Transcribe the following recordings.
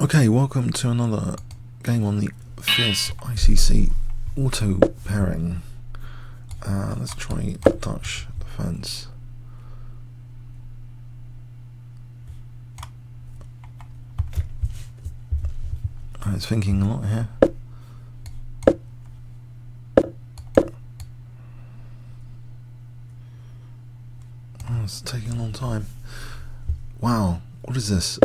Okay, welcome to another game on the Fierce ICC auto pairing. Let's try Dutch defense. It's thinking a lot here. Oh, it's taking a long time. Wow, what is this?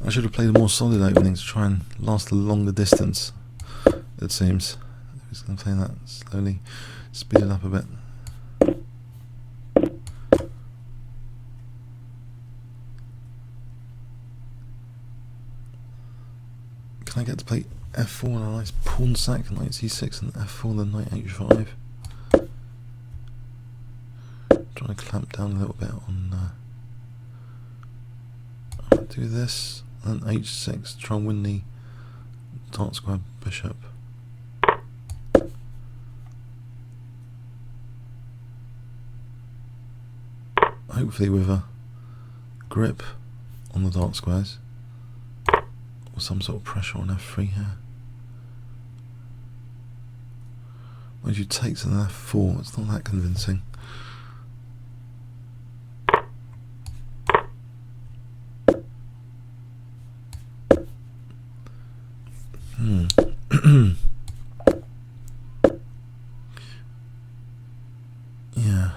I should have played a more solid opening to try and last a longer distance, it seems. I'm just going to play that slowly, speed it up a bit. Can I get to play f4 and a nice pawn sack, knight c6 and f4 then knight h5? Trying to clamp down a little bit on do this and h6, try and win the dark square bishop. Hopefully with a grip on the dark squares or some sort of pressure on f3 here. When you take to the f4, it's not that convincing. Yeah.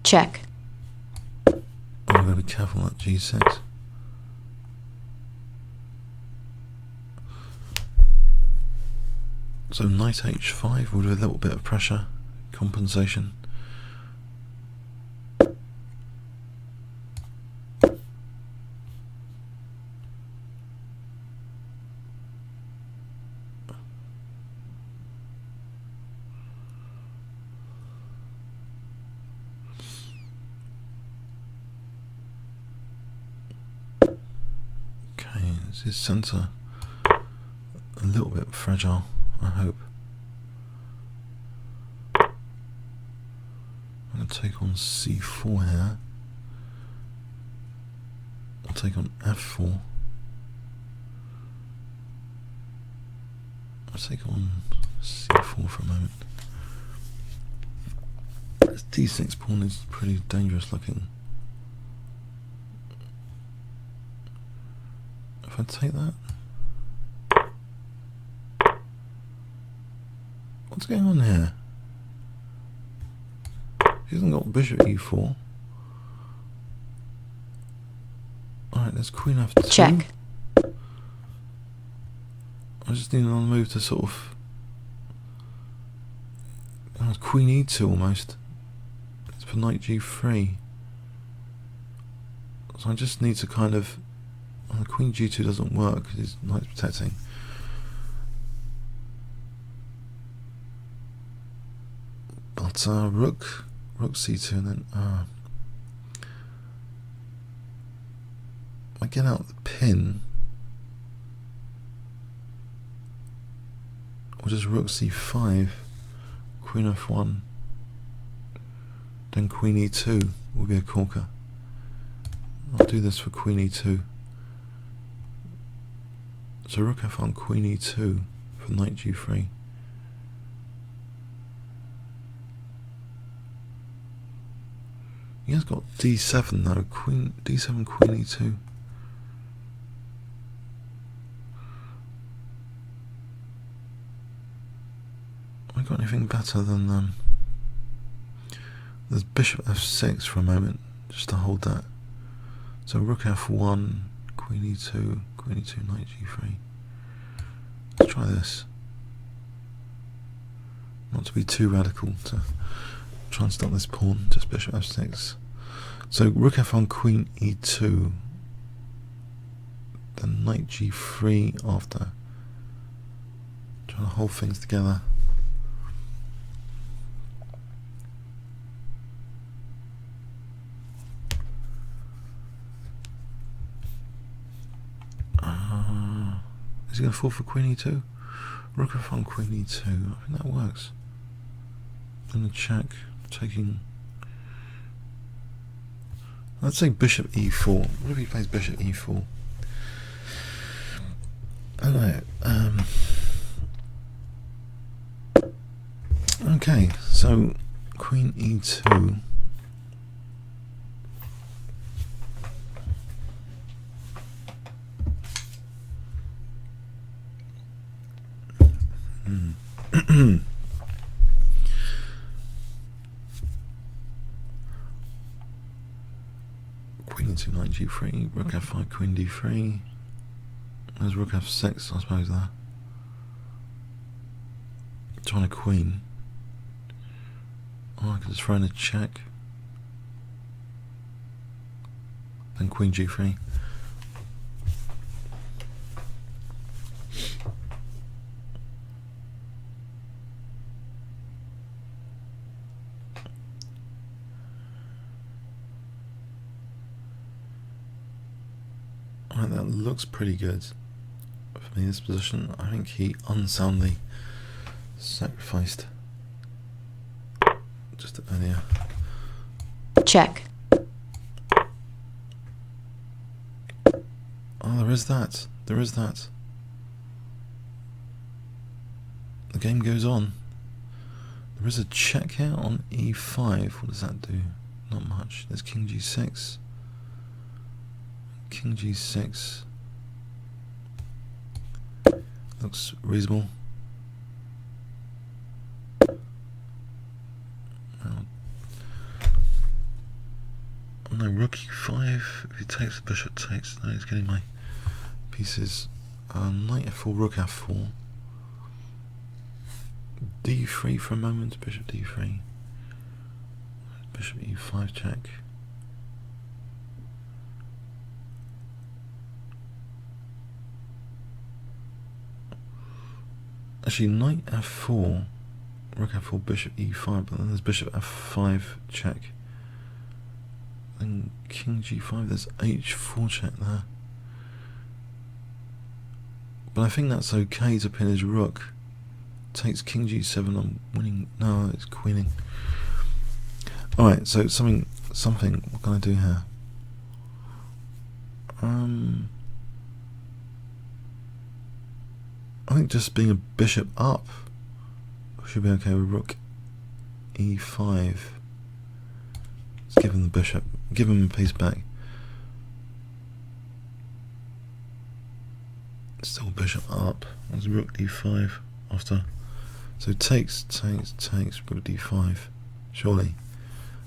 Check. I'm going to be careful at g6. So knight h5 with a little bit of pressure, compensation. Is his centre a little bit fragile, I hope. I'm going to take on c4 here. I'll take on f4. I'll take on c4 for a moment. This d6 pawn is pretty dangerous looking. If I take that, what's going on here? He hasn't got bishop e4. Alright, there's queen f2. Check. I just need another move to sort of... Oh, it's queen e2 almost. It's for knight g3. So I just need to kind of... Oh, the queen g2 doesn't work because his knight's protecting. But rook c2 and then I get out the pin, or just rook c5, queen f1, then queen e2 will be a corker. I'll do this for queen e2. So rook f1, queen e2 for knight g3. He has got d7 though, queen d7, queen e2. Have I got anything better than there's bishop f6 for a moment, just to hold that. So rook f1, queen e2, queen e2, knight g3. Let's try this. Not to be too radical to try and stop this pawn, just bishop f6. So rook f1, queen e2, then knight g3 after. Trying to hold things together. Is he going to fall for queen e2? Rook f1, queen e2. I think that works. then a check, taking. Let's say bishop e4. What if he plays bishop e4? I don't know. Okay, so queen e2. Queen e2, knight g3, rook f5, queen d3. There's rook f6, I suppose, there. Trying a queen. Oh, I could just throw in a check. Then queen g3. Alright, that looks pretty good for me, this position. I think he unsoundly sacrificed just earlier. Check. Oh, there is that. There is that. The game goes on. There is a check here on e5. What does that do? Not much. There's king g6. King g6. Looks reasonable. No, rook e5. If he takes, the bishop takes. No, he's getting my pieces. Knight f4, rook f4. d3 for a moment. Bishop d3. Bishop e5 check. Actually, knight f4, rook f4, bishop e5, but then there's bishop f5 check. Then king g5, there's h4 check there. But I think that's okay to pin his rook. Takes king g7, I'm winning. No, it's queening. Alright, so something, what can I do here? I think just being a bishop up should be okay with rook e5. Let's give him the bishop, give him a piece back. Still bishop up. That's rook d5 after. So takes, rook d5. Surely.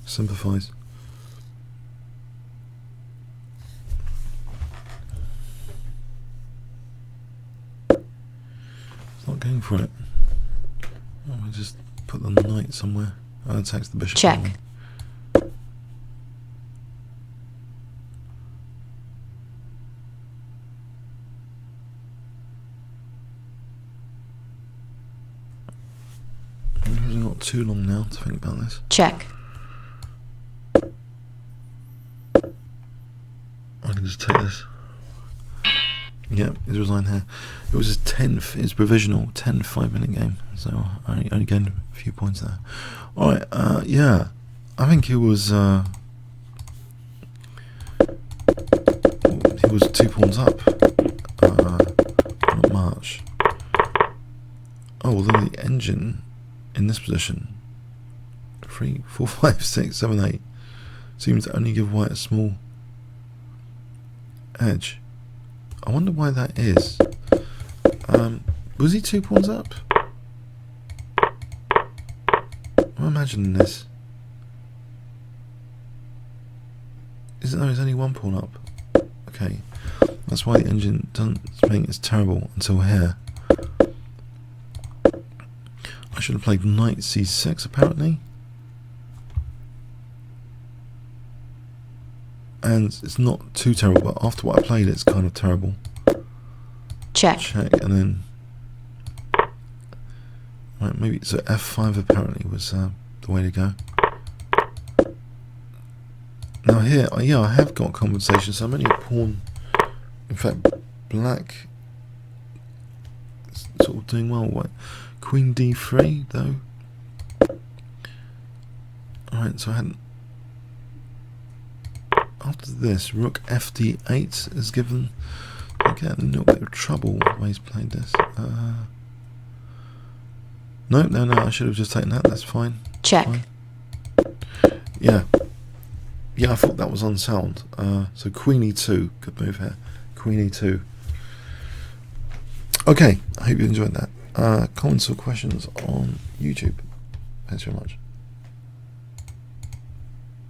Simplifies. Not going for it. Oh, I just put the knight somewhere. Oh, it takes the bishop. Check. Anyway. It's not too long now to think about this. Check. I can just take this. Yep, he's resigned here. It was his 10th, his provisional 10 5-minute game, so I only gained a few points there. Alright, yeah, I think he was 2 pawns up, not much. Oh, although the engine in this position, 3, 4, 5, 6, 7, 8, seems to only give white a small edge. I wonder why that is. Was he 2 pawns up? I'm imagining this. Isn't there? He's only 1 pawn up. Okay, that's why the engine doesn't think it's terrible until here. I should have played knight c6 apparently. And it's not too terrible, but after what I played, it's kind of terrible. Check. Check, and then right, maybe so. F5 apparently was the way to go. Now here, yeah, I have got compensation, so I'm only a pawn. In fact, black is sort of doing well. What? Queen d3 though. Right, so I hadn't. After this, rook fd8 is given. Again, a little bit of trouble the way he's played this. No, I should have just taken that. That's fine. Check. Fine. Yeah, I thought that was unsound. So queen e2, good move here. Queen e2. Okay, I hope you enjoyed that. Comments or questions on YouTube. Thanks very much.